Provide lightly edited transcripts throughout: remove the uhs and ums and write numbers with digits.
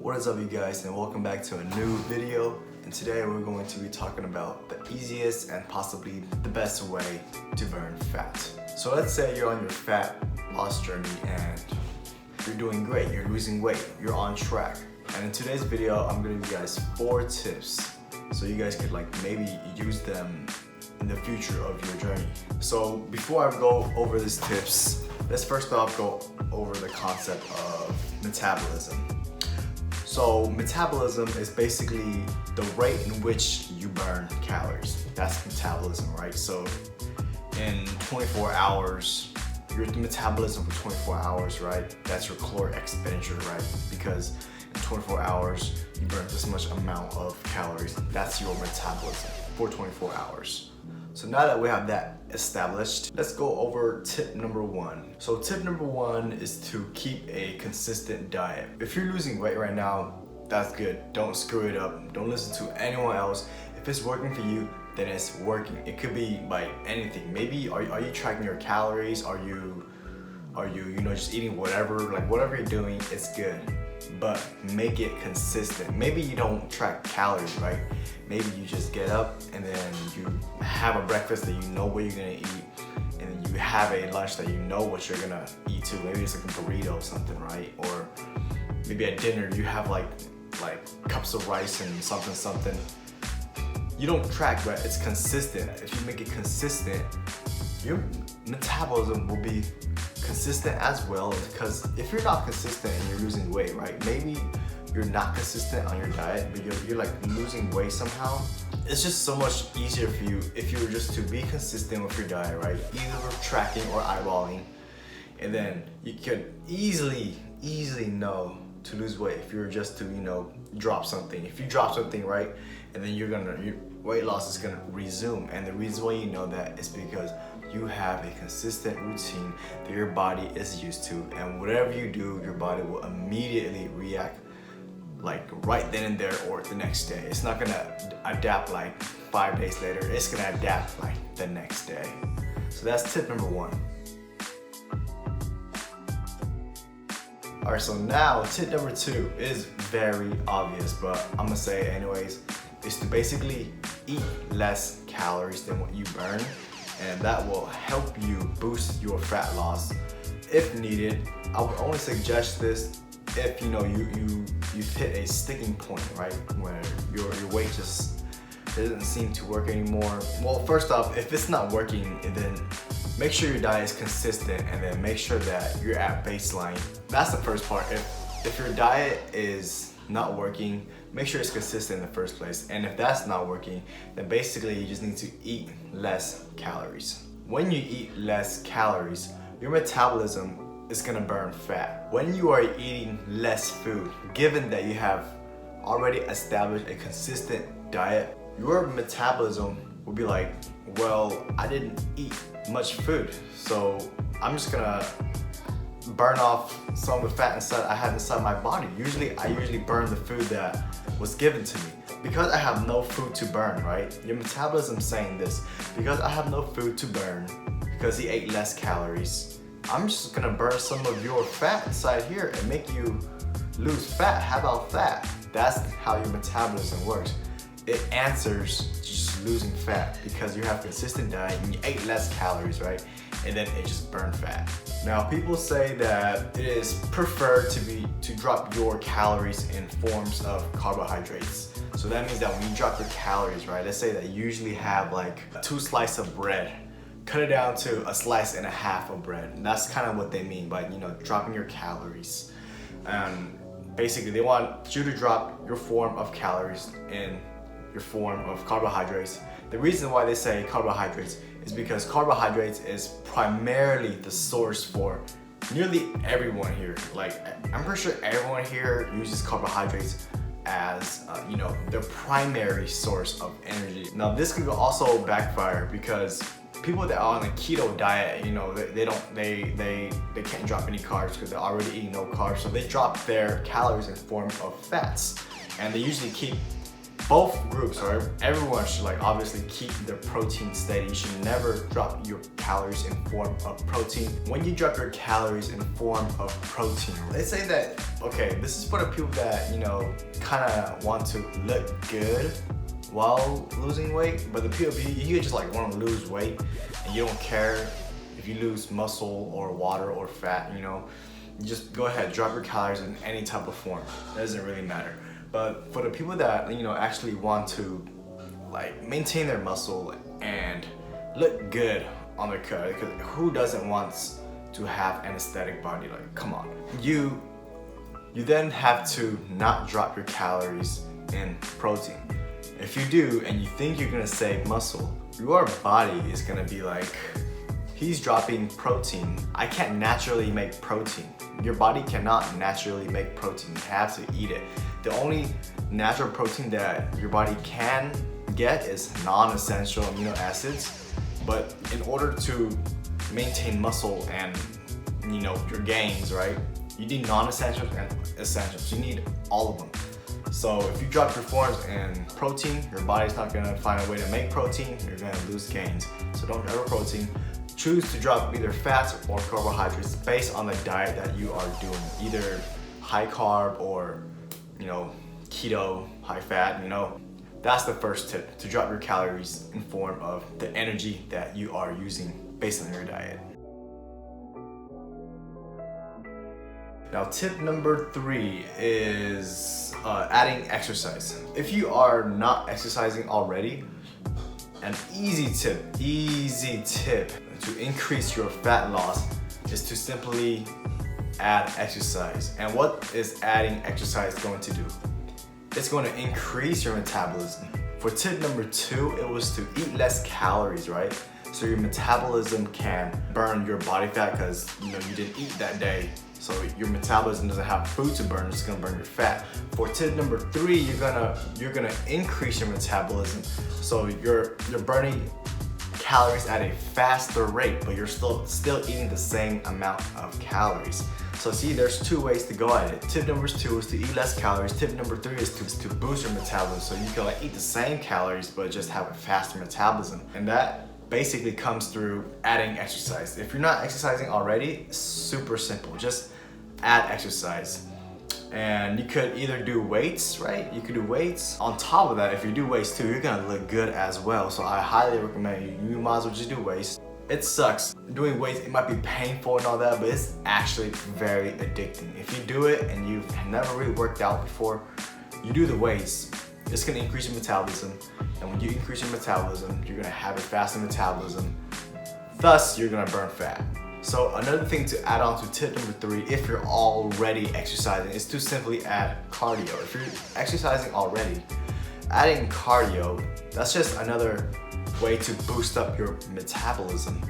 What is up, you guys, and welcome back to a new video. And today we're going to be talking about the easiest and possibly the best way to burn fat. So let's say you're on your fat loss journey and you're doing great, you're losing weight, you're on track. And in today's video, I'm gonna give you guys 4 tips so you guys could maybe use them in the future of your journey. So before I go over these tips, let's first off go over the concept of metabolism. So metabolism is basically the rate in which you burn calories. That's metabolism, right? So in 24 hours, your metabolism for 24 hours, right? That's your caloric expenditure, right? Because in 24 hours, you burn this much amount of calories. That's your metabolism for 24 hours. So now that we have that established, let's go over tip number 1. So tip number 1 is to keep a consistent diet. If you're losing weight right now, that's good. Don't screw it up. Don't listen to anyone else. If it's working for you, then it's working. It could be by anything. Maybe are you tracking your calories? Are you just eating whatever? Whatever you're doing, it's good. But make it consistent. Maybe you don't track calories, right? Maybe you just get up and then you have a breakfast that you know what you're gonna eat, and then you have a lunch that you know what you're gonna eat too. Maybe it's like a burrito or something, right? Or maybe at dinner you have like cups of rice and something. You don't track, but it's consistent. If you make it consistent, your metabolism will be consistent as well, because if you're not consistent and you're losing weight, right? Maybe you're not consistent on your diet, but you're losing weight somehow. It's just so much easier for you if you were just to be consistent with your diet, right? Either tracking or eyeballing, and then you could easily know to lose weight if you were just to drop something. If you drop something, right, and then your weight loss is gonna resume. And the reason why you know that is because you have a consistent routine that your body is used to, and whatever you do, your body will immediately react right then and there or the next day. It's not gonna adapt 5 days later. It's gonna adapt the next day. So that's tip number 1. All right, so now tip number 2 is very obvious, but I'm gonna say it anyways. Is to basically eat less calories than what you burn, and that will help you boost your fat loss if needed. I would only suggest this if you've hit a sticking point, right, where your weight just doesn't seem to work anymore. Well, first off, if it's not working, then make sure your diet is consistent, and then make sure that you're at baseline. That's the first part. If your diet is not working, make sure it's consistent in the first place. And if that's not working, then basically you just need to eat less calories. When you eat less calories, your metabolism is gonna burn fat. When you are eating less food, given that you have already established a consistent diet, your metabolism will be like, well, I didn't eat much food, so I'm just gonna burn off some of the fat I have inside my body. I usually burn the food that was given to me. Because I have no food to burn, right? Your metabolism saying this, because I have no food to burn, because he ate less calories, I'm just gonna burn some of your fat inside here and make you lose fat. How about that? That's how your metabolism works. It answers to just losing fat because you have a consistent diet and you ate less calories, right? And then it just burned fat. Now, people say that it is preferred to drop your calories in forms of carbohydrates. So that means that when you drop your calories, right, let's say that you usually have 2 slices of bread, cut it down to 1.5 slices of bread. And that's kind of what they mean by dropping your calories. Basically, they want you to drop your form of calories in your form of carbohydrates. The reason why they say carbohydrates is because carbohydrates is primarily the source for nearly everyone here. I'm pretty sure everyone here uses carbohydrates as their primary source of energy. Now, this could also backfire because people that are on a keto diet, they can't drop any carbs because they're already eating no carbs, so they drop their calories in form of fats, and they usually keep both groups, right? Everyone should like obviously keep their protein steady. You should never drop your calories in form of protein. When you drop your calories in form of protein, let's say that, okay, this is for the people that, you know, kind of want to look good while losing weight, but the people, you just like want to lose weight and you don't care if you lose muscle or water or fat, you know, you just go ahead, drop your calories in any type of form. It doesn't really matter. But for the people that, you know, actually want to like maintain their muscle and look good on their cut, because who doesn't want to have an aesthetic body? Like, come on. You then have to not drop your calories in protein. If you do and you think you're gonna save muscle, your body is gonna be like, he's dropping protein. I can't naturally make protein. Your body cannot naturally make protein. You have to eat it. The only natural protein that your body can get is non-essential amino acids. But in order to maintain muscle and, you know, your gains, right? You need non-essentials and essentials. You need all of them. So if you drop your forms in protein, your body's not gonna find a way to make protein, you're gonna lose gains. So don't drop protein. Choose to drop either fats or carbohydrates based on the diet that you are doing. Either high carb or, you know, keto, high fat, you know. That's the first tip, to drop your calories in form of the energy that you are using based on your diet. Now, tip number 3 is adding exercise. If you are not exercising already, an easy tip to increase your fat loss is to simply add exercise. And what is adding exercise going to do? It's going to increase your metabolism. For tip number 2, it was to eat less calories, right? So your metabolism can burn your body fat because, you know, you didn't eat that day. So your metabolism doesn't have food to burn, it's gonna burn your fat. For tip number 3, you're gonna increase your metabolism. So you're burning calories at a faster rate, but you're still eating the same amount of calories. So see, there's 2 ways to go at it. Tip number 2 is to eat less calories. Tip number 3 is to boost your metabolism. So you can like eat the same calories, but just have a faster metabolism. And that basically comes through adding exercise. If you're not exercising already, super simple. Just add exercise. And you could either do weights, right? You could do weights. On top of that, if you do weights too, you're gonna look good as well. So I highly recommend you might as well just do weights. It sucks. Doing weights, it might be painful and all that, but it's actually very addicting. If you do it and you've never really worked out before, you do the weights, it's gonna increase your metabolism. And when you increase your metabolism, you're gonna have a faster metabolism. Thus, you're gonna burn fat. So another thing to add on to tip number 3, if you're already exercising, is to simply add cardio. If you're exercising already, adding cardio, that's just another way to boost up your metabolism.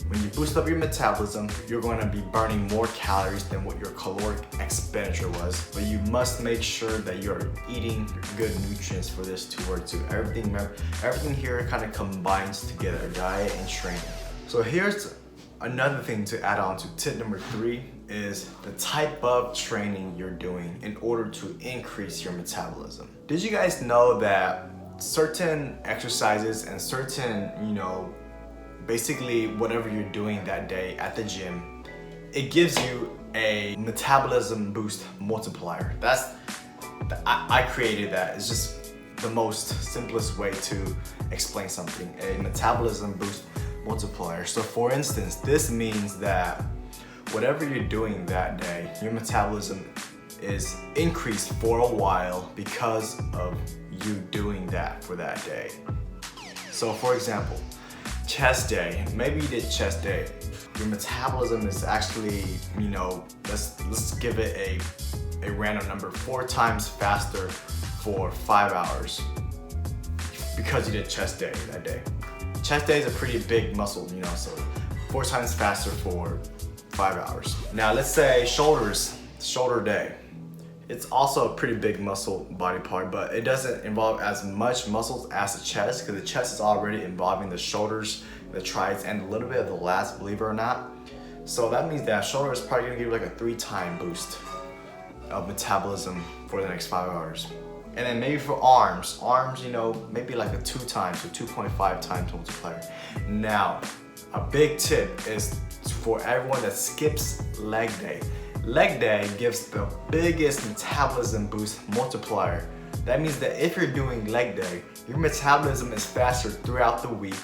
When you boost up your metabolism, you're going to be burning more calories than what your caloric expenditure was. But you must make sure that you're eating good nutrients for this to work too. Everything here kind of combines together, diet and training. So here's another thing to add on to tip number 3 is the type of training you're doing in order to increase your metabolism. Did you guys know that certain exercises and certain, you know, basically whatever you're doing that day at the gym, it gives you a metabolism boost multiplier. I created that. It's just the most simplest way to explain something, a metabolism boost multiplier. So for instance, this means that whatever you're doing that day, your metabolism is increased for a while because of you doing that for that day. So for example, chest day, maybe you did chest day, your metabolism is actually, you know, let's give it a random number, 4 times faster for 5 hours because you did chest day that day. Chest day is a pretty big muscle, you know, so 4 times faster for 5 hours. Now let's say shoulder day. It's also a pretty big muscle body part, but it doesn't involve as much muscles as the chest because the chest is already involving the shoulders, the triceps, and a little bit of the lats, believe it or not. So that means that shoulder is probably gonna give you like a 3-time boost of metabolism for the next 5 hours. And then maybe for arms, you know, maybe like a 2 times or 2.5 times multiplier. Now, a big tip is for everyone that skips leg day. Leg day gives the biggest metabolism boost multiplier. That means that if you're doing leg day, your metabolism is faster throughout the week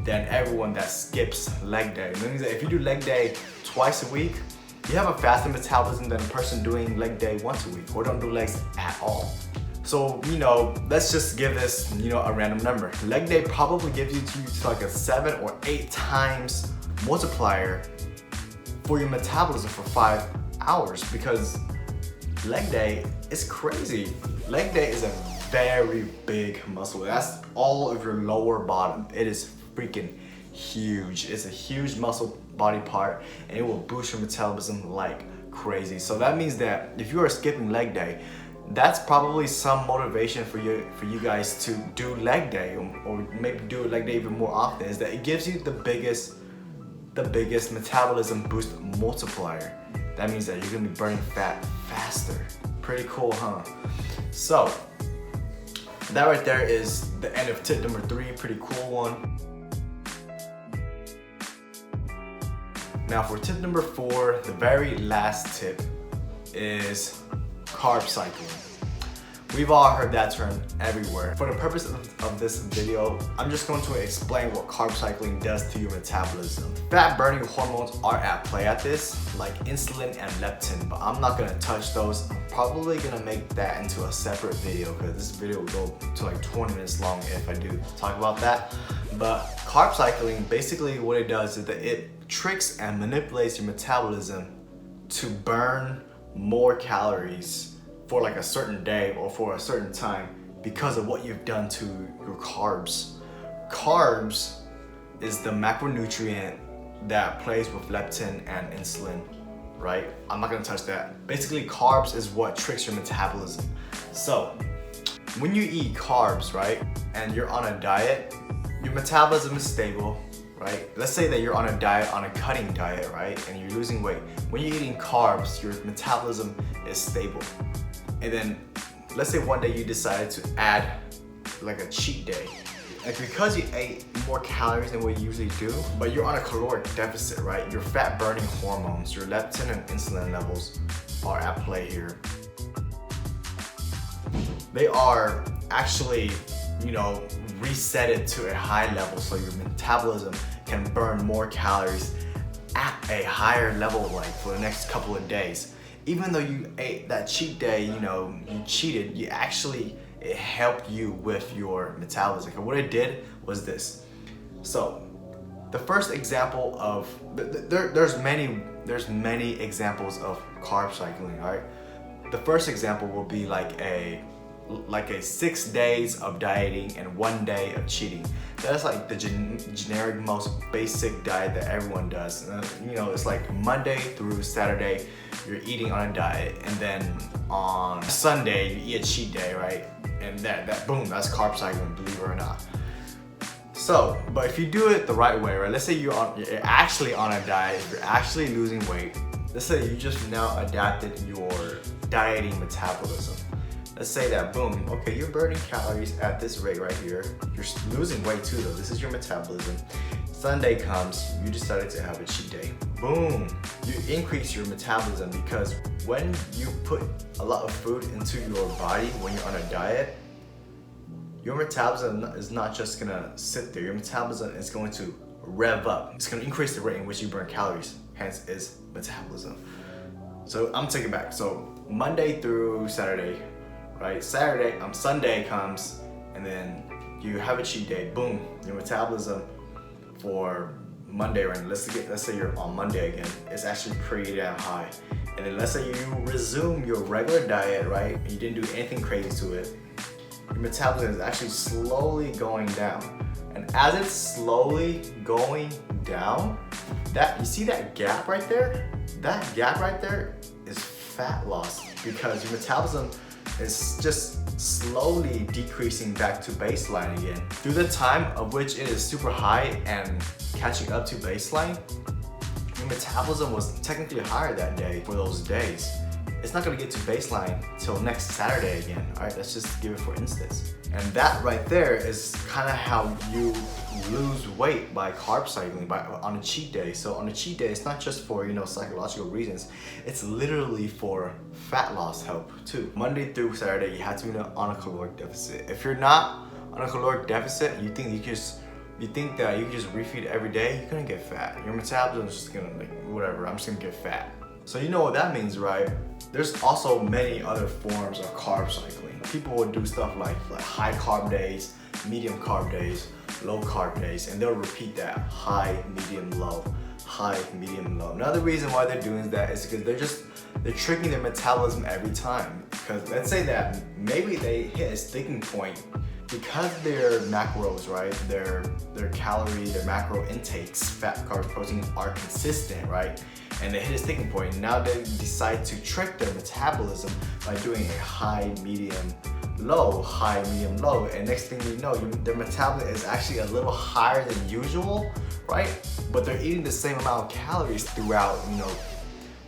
than everyone that skips leg day. That means that if you do leg day twice a week, you have a faster metabolism than a person doing leg day once a week or don't do legs at all. So, you know, let's just give this, you know, a random number. Leg day probably gives you to like a 7 or 8 times multiplier for your metabolism for 5 hours, because leg day is crazy. Leg day is a very big muscle. That's all of your lower bottom. It is freaking huge. It's a huge muscle body part, and it will boost your metabolism like crazy. So that means that if you are skipping leg day, that's probably some motivation for you guys to do leg day, or maybe do leg day even more often, is that it gives you the biggest metabolism boost multiplier. That means that you're gonna be burning fat faster. Pretty cool, huh? So that right there is the end of tip number 3. Pretty cool one. Now for tip number 4, the very last tip is carb cycling. We've all heard that term everywhere. For the purpose of this video, I'm just going to explain what carb cycling does to your metabolism. Fat burning hormones are at play at this, like insulin and leptin, but I'm not gonna touch those. I'm probably gonna make that into a separate video, because this video will go to like 20 minutes long if I do talk about that. But carb cycling, basically what it does is that it tricks and manipulates your metabolism to burn more calories for like a certain day or for a certain time because of what you've done to your carbs. Carbs is the macronutrient that plays with leptin and insulin, right? I'm not gonna touch that. Basically, carbs is what tricks your metabolism. So when you eat carbs, right, and you're on a diet, your metabolism is stable, right? Let's say that you're on a diet, on a cutting diet, right, and you're losing weight. When you're eating carbs, your metabolism is stable. And then let's say one day you decided to add like a cheat day. Like, because you ate more calories than what you usually do, but you're on a caloric deficit, right? Your fat burning hormones, your leptin and insulin levels are at play here. They are actually, you know, resetted to a high level so your metabolism can burn more calories at a higher level, like for the next couple of days. Even though you ate that cheat day, you know, you cheated, it helped you with your metabolism. And what it did was this. So the first example of, there's many examples of carb cycling, all right? The first example will be like a 6 days of dieting and 1 day of cheating. That's like the generic, most basic diet that everyone does. You know, it's like Monday through Saturday, you're eating on a diet, and then on Sunday, you eat a cheat day, right? And that boom, that's carb cycling, believe it or not. So, but if you do it the right way, right? Let's say you're actually on a diet, you're actually losing weight. Let's say you just now adapted your dieting metabolism. Let's say that, boom, okay, you're burning calories at this rate right here. You're losing weight too though, this is your metabolism. Sunday comes, you decided to have a cheat day. Boom, you increase your metabolism, because when you put a lot of food into your body when you're on a diet, your metabolism is not just gonna sit there. Your metabolism is going to rev up. It's gonna increase the rate in which you burn calories, hence is metabolism. So I'm taking it back. So Monday through Saturday, right? Sunday comes, and then you have a cheat day. Boom, your metabolism for Monday, right? Let's say you're on Monday again. It's actually pretty damn high. And then let's say you resume your regular diet, right? You didn't do anything crazy to it. Your metabolism is actually slowly going down. And as it's slowly going down, you see that gap right there? That gap right there is fat loss, because your metabolism is just slowly decreasing back to baseline again. Through the time of which it is super high and catching up to baseline, your metabolism was technically higher that day for those days. it's not gonna get to baseline till next Saturday again. All right, let's just give it for instance. And that right there is kind of how you lose weight by carb cycling on a cheat day. So on a cheat day, it's not just for, you know, psychological reasons. It's literally for fat loss help too. Monday through Saturday, you have to be on a caloric deficit. If you're not on a caloric deficit, you think that you can just refeed every day, you're gonna get fat. Your metabolism is just gonna like, whatever, I'm just gonna get fat. So you know what that means, right? There's also many other forms of carb cycling. People will do stuff like high carb days, medium carb days, low carb days, and they'll repeat that high, medium, low, high, medium, low. Another reason why they're doing that is because they're tricking their metabolism every time. Because let's say that maybe they hit a sticking point because their macros, right, their calorie, their macro intakes, fat, carbs, protein are consistent, right? And they hit a sticking point. Now they decide to trick their metabolism by doing a high, medium, low, high, medium, low. And next thing you know, their metabolism is actually a little higher than usual, right? But they're eating the same amount of calories throughout, you know,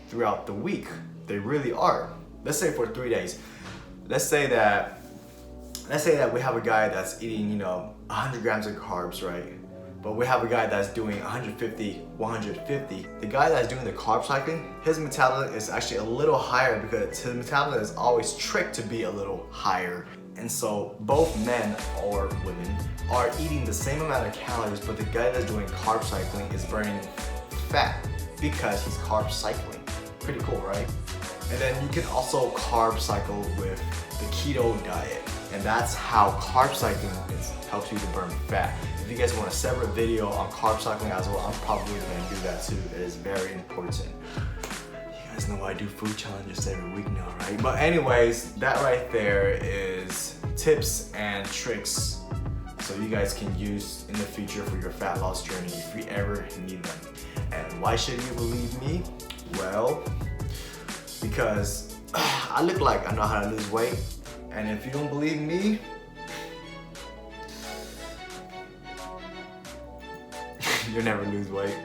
throughout the week. They really are. Let's say for 3 days. Let's say that we have a guy that's eating, you know, 100 grams of carbs, right? But we have a guy that's doing 150, 150. The guy that's doing the carb cycling, his metabolism is actually a little higher because his metabolism is always tricked to be a little higher. And so both men or women are eating the same amount of calories, but the guy that's doing carb cycling is burning fat because he's carb cycling. Pretty cool, right? And then you can also carb cycle with the keto diet. And that's how carb cycling helps you to burn fat. If you guys want a separate video on carb cycling as well, I'm probably gonna do that too. It is very important. You guys know I do food challenges every week now, right? But anyways, that right there is tips and tricks so you guys can use in the future for your fat loss journey if you ever need them. And why should you believe me? Well, because I look like I know how to lose weight. And if you don't believe me, you'll never lose weight.